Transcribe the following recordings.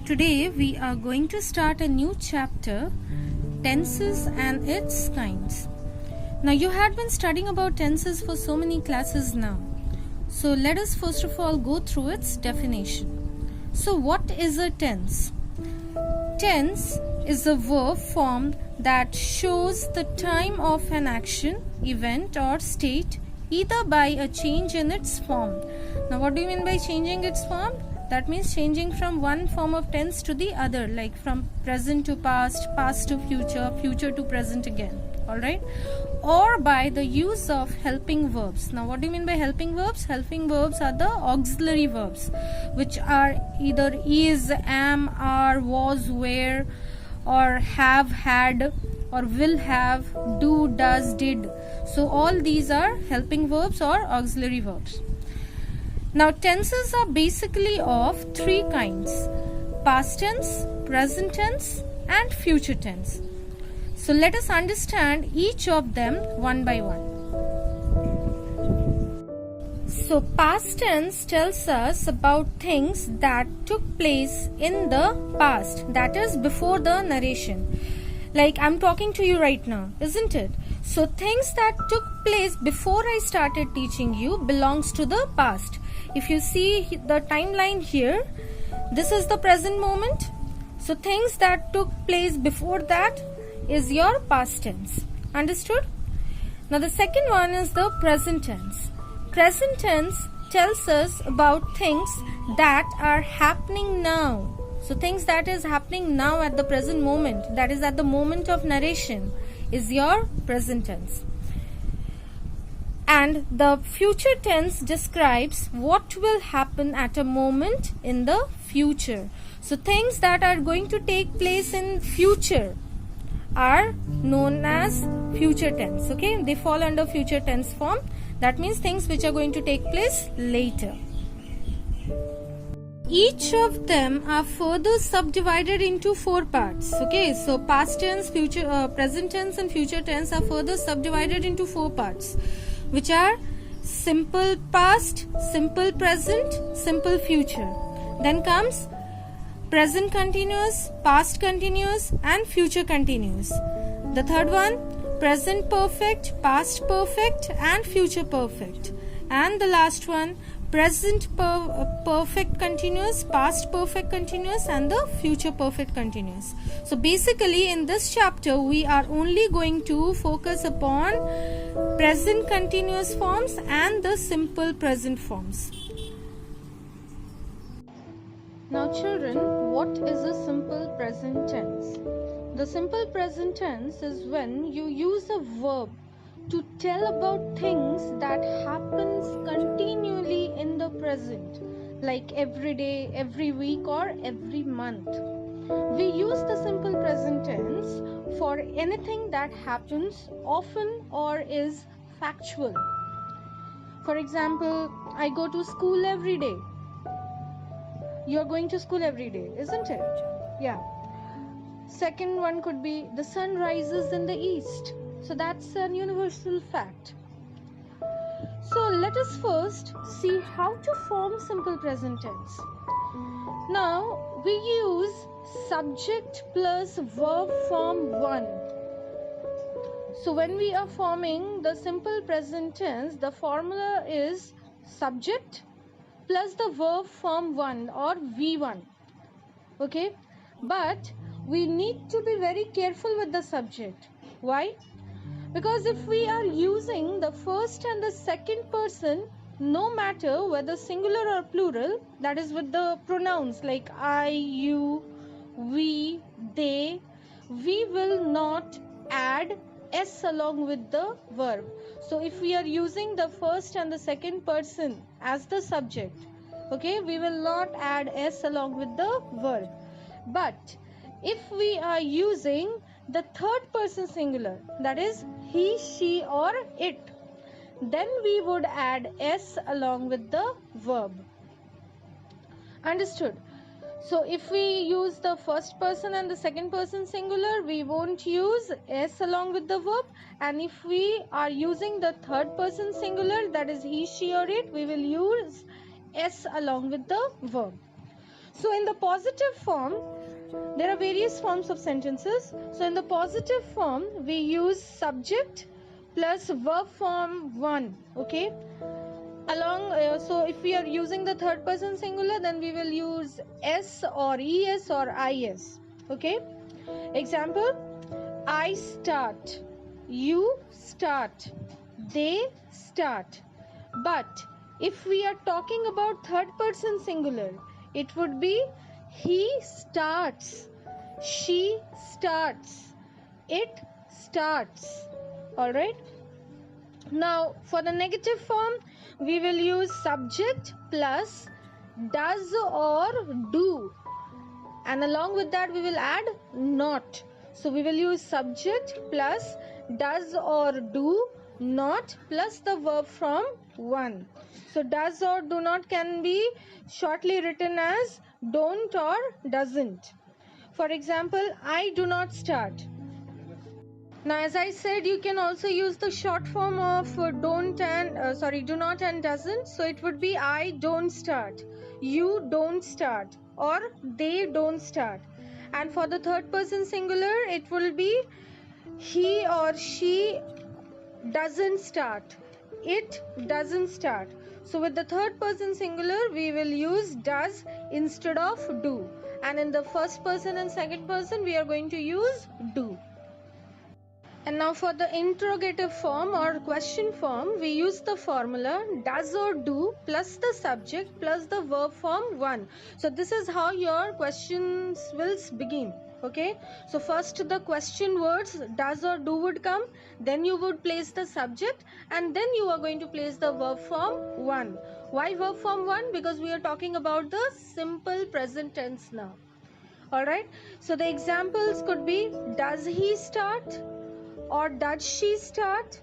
Today we are going to start a new chapter, tenses and its kinds. Now you had been studying about tenses for so many classes now. So let us first of all go through its definition. So what is a tense? Tense is a verb form that shows the time of an action, event or state either by a change in its form. Now what do you mean by changing its form? That means changing from one form of tense to the other, like from present to past, past to future, future to present again. Alright? Or by the use of helping verbs. Now what do you mean by helping verbs? Helping verbs are the auxiliary verbs, which are either is, am, are, was, were, or have, had, or will have, do, does, did. So all these are helping verbs or auxiliary verbs. Now tenses are basically of three kinds: past tense, present tense and future tense. So let us understand each of them one by one. So past tense tells us about things that took place in the past, that is before the narration. Like I'm talking to you right now, isn't it? So things that took place before I started teaching you belongs to the past. If you see the timeline here, this is the present moment. So things that took place before that is your past tense. Understood? Now the second one is the present tense. Present tense tells us about things that are happening now. So things that is happening now at the present moment, that is at the moment of narration, is your present tense. And the future tense describes what will happen at a moment in the future. So things that are going to take place in future are known as future tense. Okay, they fall under future tense form. That means things which are going to take place later. Each of them are further subdivided into four parts. Okay, so past tense, present tense and future tense are further subdivided into four parts, which are simple past, simple present, simple future. Then comes present continuous, past continuous and future continuous. The third one, present perfect, past perfect and future perfect. And the last one, present perfect continuous, past perfect continuous and the future perfect continuous. So basically in this chapter we are only going to focus upon present continuous forms and the simple present forms. Now children, what is a simple present tense? The simple present tense is when you use a verb to tell about things that happens continually in the present, like every day, every week or every month. We use the simple present tense for anything that happens often or is factual. For example, I go to school every day. You're going to school every day, isn't it? Yeah. Second one could be the sun rises in the east. So that's a universal fact. So let us first see how to form simple present tense. Now we use subject plus verb form 1. So when we are forming the simple present tense, the formula is subject plus the verb form 1 or V1. Okay? But we need to be very careful with the subject. Why? Because if we are using the first and the second person, no matter whether singular or plural, that is with the pronouns like I, you, we, they, we will not add s along with the verb. So if we are using the first and the second person as the subject, okay, we will not add s along with the verb. But if we are using the third person singular, that is he, she or it, then we would add s along with the verb. Understood? So if we use the first person and the second person singular, we won't use s along with the verb, and if we are using the third person singular, that is he, she or it, we will use s along with the verb. So in the positive form, there are various forms of sentences. So in the positive form, we use subject plus verb form 1. Okay. So if we are using the third person singular, then we will use s or es or is. Okay. Example: I start, you start, they start. But if we are talking about third person singular, it would be he starts, she starts, it starts. Alright. Now for the negative form, we will use subject plus does or do, and along with that we will add not. So we will use subject plus does or do not plus the verb from 1. So does or do not can be shortly written as don't or doesn't. For example, I do not start. Now, as I said, you can also use the short form of do not and doesn't. So it would be I don't start, you don't start, or they don't start. And for the third person singular, it will be he or she doesn't start, it doesn't start. So with the third person singular, we will use does instead of do. And in the first person and second person, we are going to use do. And now for the interrogative form or question form, we use the formula does or do plus the subject plus the verb form 1. So this is how your questions will begin. Okay. So first the question words does or do would come. Then you would place the subject and then you are going to place the verb form 1. Why verb form 1? Because we are talking about the simple present tense now. Alright. So the examples could be does he start? Or does she start,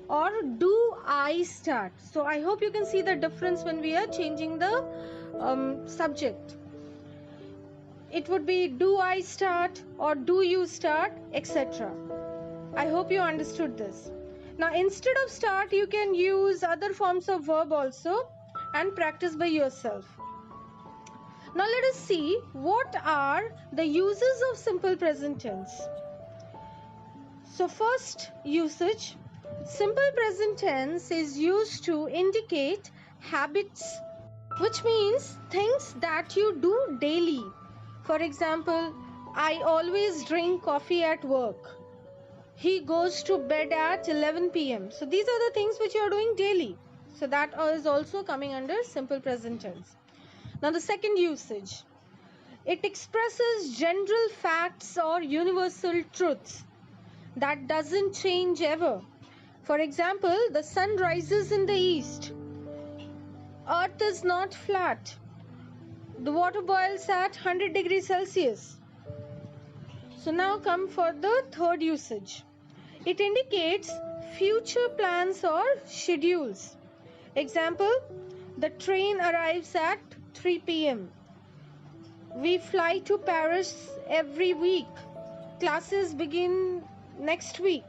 or do I start? So I hope you can see the difference when we are changing the subject. It would be do I start or do you start, etc. I hope you understood this. Now instead of start, you can use other forms of verb also and practice by yourself. Now let us see what are the uses of simple present tense. So first usage, simple present tense is used to indicate habits, which means things that you do daily. For example, I always drink coffee at work. He goes to bed at 11 p.m. So these are the things which you are doing daily. So that is also coming under simple present tense. Now the second usage, it expresses general facts or universal truths that doesn't change ever. For example, the sun rises in the east. Earth is not flat. The water boils at 100 degrees Celsius. So now come for the third usage. It indicates future plans or schedules. Example, the train arrives at 3 p.m. We fly to Paris every week. Classes begin next week.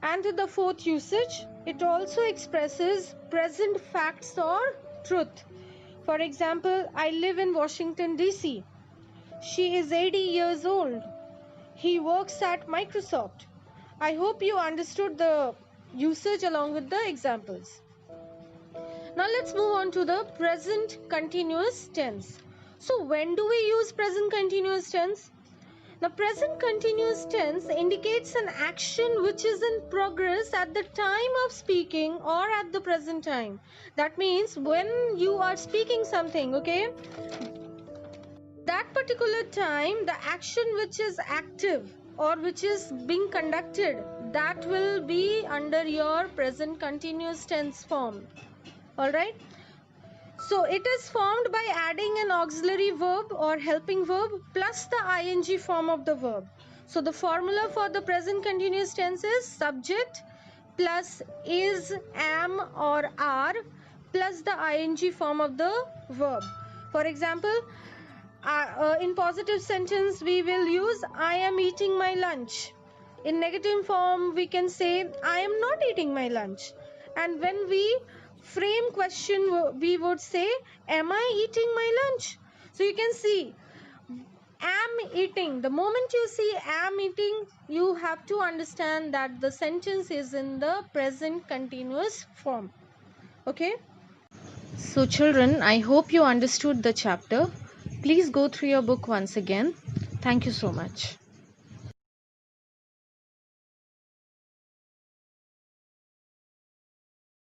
And the fourth usage, it also expresses present facts or truth. For example, I live in Washington DC. She is 80 years old. He works at Microsoft. I hope you understood the usage along with the examples. Now let's move on to the present continuous tense. So when do we use present continuous tense? The present continuous tense indicates an action which is in progress at the time of speaking or at the present time. That means when you are speaking something, okay, that particular time, the action which is active or which is being conducted, that will be under your present continuous tense form. Alright. So it is formed by adding an auxiliary verb or helping verb plus the ing form of the verb. So the formula for the present continuous tense is subject plus is, am or are plus the ing form of the verb. For example, in positive sentence we will use I am eating my lunch. In negative form we can say I am not eating my lunch. And when we frame question, we would say am I eating my lunch? So you can see am eating. The moment you see am eating, you have to understand that the sentence is in the present continuous form. Okay. So children, I hope you understood the chapter. Please go through your book once again. Thank you so much.